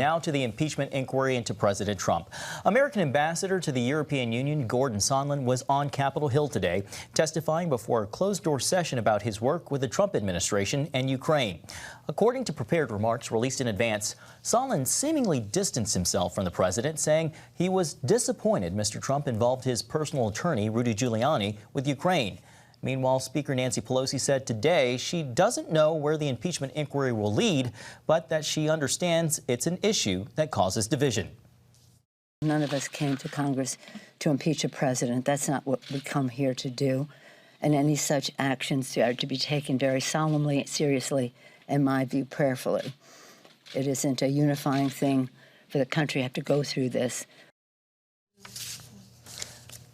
Now to the impeachment inquiry into President Trump. American ambassador to the European Union, Gordon Sondland, was on Capitol Hill today, testifying before a closed-door session about his work with the Trump administration and Ukraine. According to prepared remarks released in advance, Sondland seemingly distanced himself from the president, saying he was disappointed Mr. Trump involved his personal attorney, Rudy Giuliani, with Ukraine. Meanwhile, Speaker Nancy Pelosi said today she doesn't know where the impeachment inquiry will lead, but that she understands it's an issue that causes division. None of us came to Congress to impeach a president. That's not what we come here to do. And any such actions are to be taken very solemnly, seriously, in my view, prayerfully. It isn't a unifying thing for the country to have to go through this.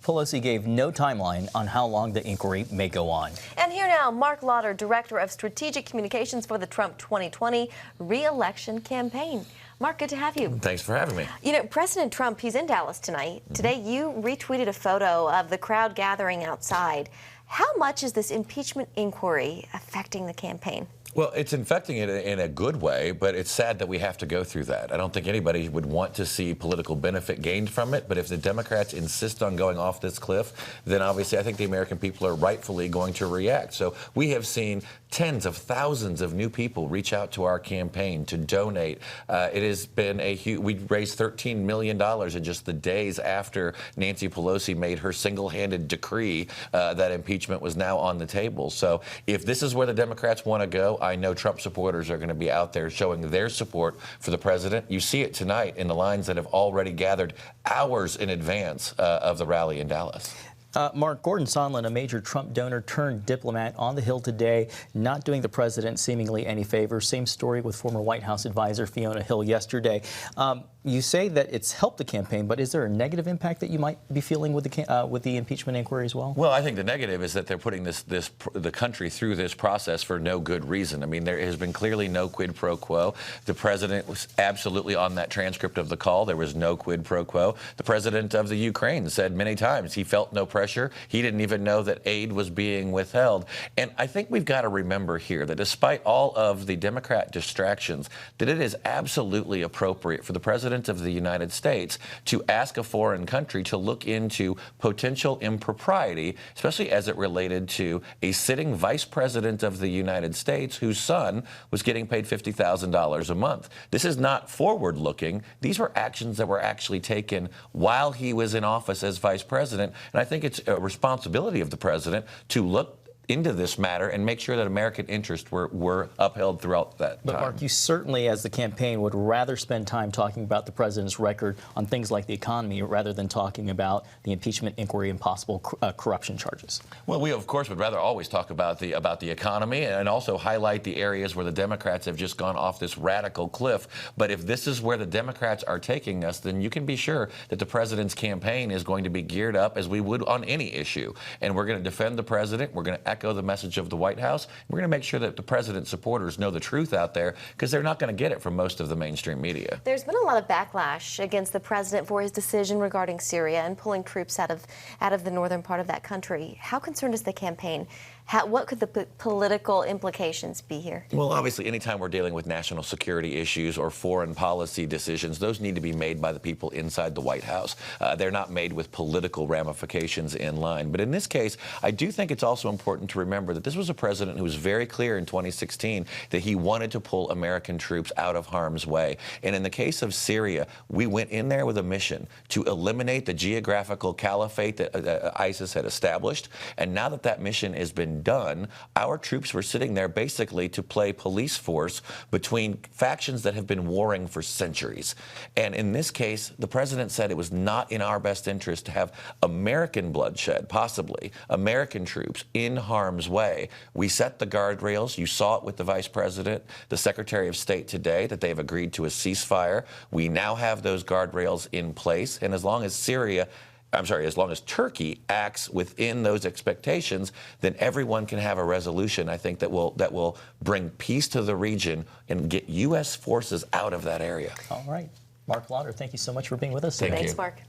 Pelosi gave no timeline on how long the inquiry may go on. And here now, Mark Lauder, Director of Strategic Communications for the Trump 2020 re-election campaign. Mark, good to have you. Thanks for having me. You know, President Trump, he's in Dallas tonight. Today, you retweeted a photo of the crowd gathering outside. How much is this impeachment inquiry affecting the campaign? Well, it's infecting it in a good way, but it's sad that we have to go through that. I don't think anybody would want to see political benefit gained from it, but if the Democrats insist on going off this cliff, then obviously I think the American people are rightfully going to react. So we have seen tens of thousands of new people reach out to our campaign to donate. It has been a huge, we raised $13 million in just the days after Nancy Pelosi made her single-handed decree that impeachment was now on the table. So if this is where the Democrats want to go, I know Trump supporters are going to be out there showing their support for the president. You see it tonight in the lines that have already gathered hours in advance of the rally in Dallas. Mark, Gordon Sondland, a major Trump donor turned diplomat on the Hill today, not doing the president seemingly any favors. Same story with former White House advisor Fiona Hill yesterday. You say that it's helped the campaign, but is there a negative impact that you might be feeling with the impeachment inquiry as well? Well, I think the negative is that they're putting the country through this process for no good reason. I mean, there has been clearly no quid pro quo. The president was absolutely on that transcript of the call. There was no quid pro quo. The president of the Ukraine said many times he felt no pressure. He didn't even know that aid was being withheld. And I think we've got to remember here that despite all of the Democrat distractions, that it is absolutely appropriate for the president of the United States to ask a foreign country to look into potential impropriety, especially as it related to a sitting vice president of the United States whose son was getting paid $50,000 a month. This is not forward-looking. These were actions that were actually taken while he was in office as vice president, and I think it's a responsibility of the president to look into this matter and make sure that American interests were upheld throughout that time. But Mark, you certainly, as the campaign, would rather spend time talking about the president's record on things like the economy rather than talking about the impeachment inquiry and possible corruption charges. Well, we, of course, would rather always talk about the economy and also highlight the areas where the Democrats have just gone off this radical cliff. But if this is where the Democrats are taking us, then you can be sure that the president's campaign is going to be geared up as we would on any issue. And we're going to defend the president. We're going to echo the message of the White House. We're going to make sure that the president's supporters know the truth out there, because they're not going to get it from most of the mainstream media. There's been a lot of backlash against the president for his decision regarding Syria and pulling troops out of the northern part of that country. How concerned is the campaign? What could the political implications be here? Well, obviously, anytime we're dealing with national security issues or foreign policy decisions, those need to be made by the people inside the White House. They're not made with political ramifications in line. But in this case, I do think it's also important to remember that this was a president who was very clear in 2016 that he wanted to pull American troops out of harm's way. And in the case of Syria, we went in there with a mission to eliminate the geographical caliphate that ISIS had established. And now that that mission has been done, our troops were sitting there basically to play police force between factions that have been warring for centuries. And in this case, the president said it was not in our best interest to have American bloodshed, possibly American troops in harm's way. We set the guardrails. You saw it with the vice president, the secretary of state today, that they've agreed to a ceasefire. We now have those guardrails in place. And as long as as long as Turkey acts within those expectations, then everyone can have a resolution, I think, that will bring peace to the region and get U.S. forces out of that area. All right. Mark Lauder, thank you so much for being with us today. Thanks, Mark.